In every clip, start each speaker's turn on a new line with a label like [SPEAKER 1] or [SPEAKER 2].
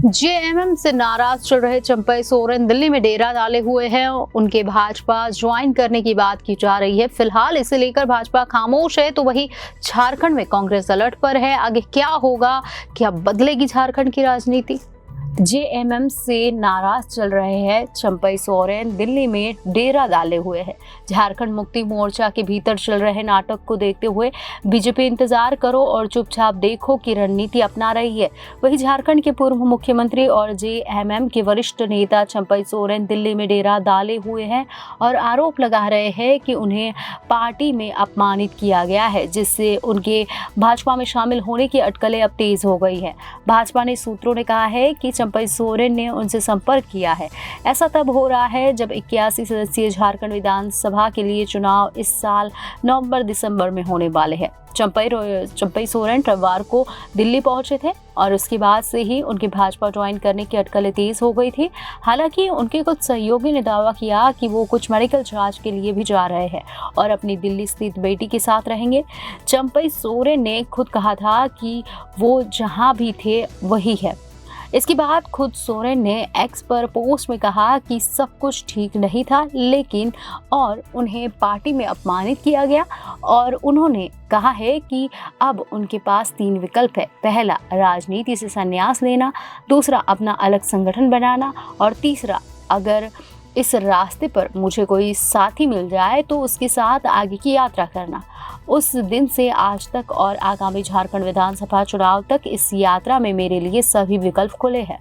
[SPEAKER 1] JMM से नाराज चल रहे चंपई सोरेन दिल्ली में डेरा डाले हुए हैं। उनके भाजपा ज्वाइन करने की बात की जा रही है। फिलहाल इसे लेकर भाजपा खामोश है, तो वही झारखंड में कांग्रेस अलर्ट पर है। आगे क्या होगा, क्या बदलेगी झारखंड की राजनीति? जेएमएम से नाराज चल रहे हैं चंपई सोरेन दिल्ली में डेरा डाले हुए हैं। झारखंड मुक्ति मोर्चा के भीतर चल रहे नाटक को देखते हुए बीजेपी इंतजार करो और चुपचाप देखो की रणनीति अपना रही है। वहीं झारखंड के पूर्व मुख्यमंत्री और जेएमएम के वरिष्ठ नेता चंपई सोरेन दिल्ली में डेरा डाले हुए हैं और आरोप लगा रहे हैं कि उन्हें पार्टी में अपमानित किया गया है, जिससे उनके भाजपा में शामिल होने की अटकलें अब तेज हो गई है। भाजपा ने सूत्रों ने कहा है कि चंपई सोरेन ने उनसे संपर्क किया है। ऐसा तब हो रहा है जब 81 सदस्यीय झारखंड विधानसभा के लिए चुनाव इस साल नवंबर-दिसंबर में होने वाले हैं। चंपई सोरेन रविवार को दिल्ली पहुंचे थे और उसके बाद से ही उनके भाजपा ज्वाइन करने की अटकलें तेज हो गई थी। हालांकि उनके कुछ सहयोगी ने दावा किया कि वो कुछ मेडिकल जांच के लिए भी जा रहे हैं और अपनी दिल्ली स्थित बेटी के साथ रहेंगे। चंपई सोरेन ने खुद कहा था कि वो जहां भी थे वही है। इसके बाद खुद सोरेन ने एक्स पर पोस्ट में कहा कि सब कुछ ठीक नहीं था, लेकिन और उन्हें पार्टी में अपमानित किया गया और उन्होंने कहा है कि अब उनके पास 3 विकल्प है। पहला, राजनीति से संन्यास लेना, दूसरा, अपना अलग संगठन बनाना और तीसरा, अगर इस रास्ते पर मुझे कोई साथी मिल जाए तो उसके साथ आगे की यात्रा करना। उस दिन से आज तक और आगामी झारखंड विधानसभा चुनाव तक इस यात्रा में मेरे लिए सभी विकल्प खुले हैं।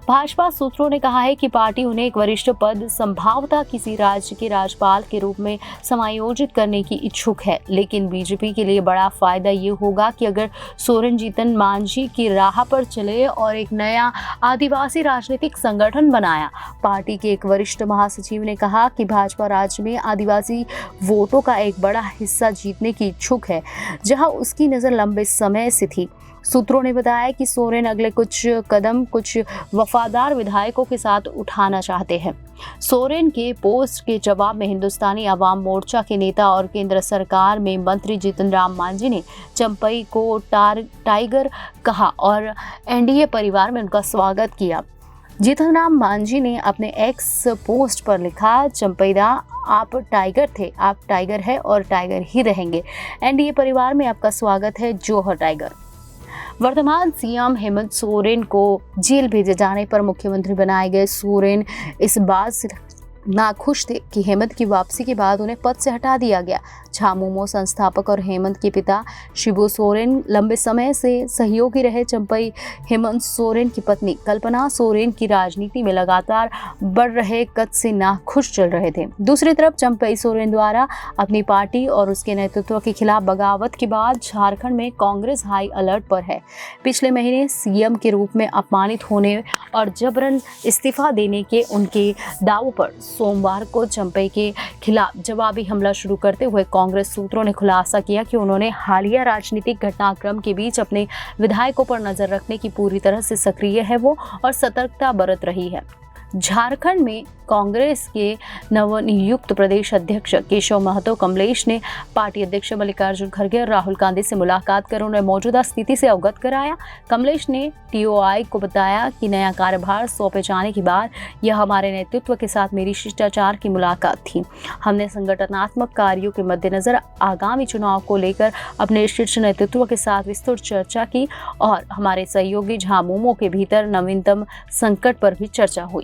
[SPEAKER 1] भाजपा सूत्रों ने कहा है कि पार्टी उन्हें एक वरिष्ठ पद, संभवतः किसी राज्य के राज्यपाल के रूप में समायोजित करने की इच्छुक है, लेकिन बीजेपी के लिए बड़ा फायदा ये होगा कि अगर सोरेन जीतन मांझी की राह पर चले और एक नया आदिवासी राजनीतिक संगठन बनाया। पार्टी के एक वरिष्ठ महासचिव ने कहा कि भाजपा राज्य में आदिवासी वोटों का एक बड़ा हिस्सा जीतने की इच्छुक है, जहां उसकी नजर लंबे समय से थी। सूत्रों ने बताया कि सोरेन अगले कुछ कदम कुछ वफादार विधायकों के साथ उठाना चाहते हैं। सोरेन के पोस्ट के जवाब में हिंदुस्तानी अवाम मोर्चा के नेता और केंद्र सरकार में मंत्री जीतन राम मांझी ने चंपई को टाइगर कहा और एनडीए परिवार में उनका स्वागत किया। जीतन राम मांझी ने अपने एक्स पोस्ट पर लिखा, चंपईदा आप टाइगर थे, आप टाइगर है और टाइगर ही रहेंगे। एनडीए परिवार में आपका स्वागत है, जो है टाइगर। वर्तमान सीएम हेमंत सोरेन को जेल भेजे जाने पर मुख्यमंत्री बनाए गए सोरेन इस बात से नाखुश थे कि हेमंत की वापसी के बाद उन्हें पद से हटा दिया गया। झामुमो संस्थापक और हेमंत के पिता शिबू सोरेन लंबे समय से सहयोगी रहे। चंपई हेमंत सोरेन की पत्नी कल्पना सोरेन की राजनीति में लगातार बढ़ रहे कद से नाखुश चल रहे थे। दूसरी तरफ चंपई सोरेन द्वारा अपनी पार्टी और उसके नेतृत्व के खिलाफ बगावत के बाद झारखंड में कांग्रेस हाई अलर्ट पर है। पिछले महीने सीएम के रूप में अपमानित होने और जबरन इस्तीफा देने के उनके दावों पर सोमवार को चंपई के खिलाफ जवाबी हमला शुरू करते हुए कांग्रेस सूत्रों ने खुलासा किया कि उन्होंने हालिया राजनीतिक घटनाक्रम के बीच अपने विधायकों पर नजर रखने की पूरी तरह से सक्रिय है वो और सतर्कता बरत रही है। झारखंड में कांग्रेस के नवनियुक्त प्रदेश अध्यक्ष केशव महतो कमलेश ने पार्टी अध्यक्ष मल्लिकार्जुन खड़गे और राहुल गांधी से मुलाकात कर उन्हें मौजूदा स्थिति से अवगत कराया। कमलेश ने टीओआई को बताया कि नया कार्यभार सौंपे जाने के बाद यह हमारे नेतृत्व के साथ मेरी शिष्टाचार की मुलाकात थी। हमने संगठनात्मक कार्यों के मद्देनजर आगामी चुनाव को लेकर अपने शीर्ष नेतृत्व के साथ विस्तृत चर्चा की और हमारे सहयोगी झामुमो के भीतर नवीनतम संकट पर भी चर्चा हुई।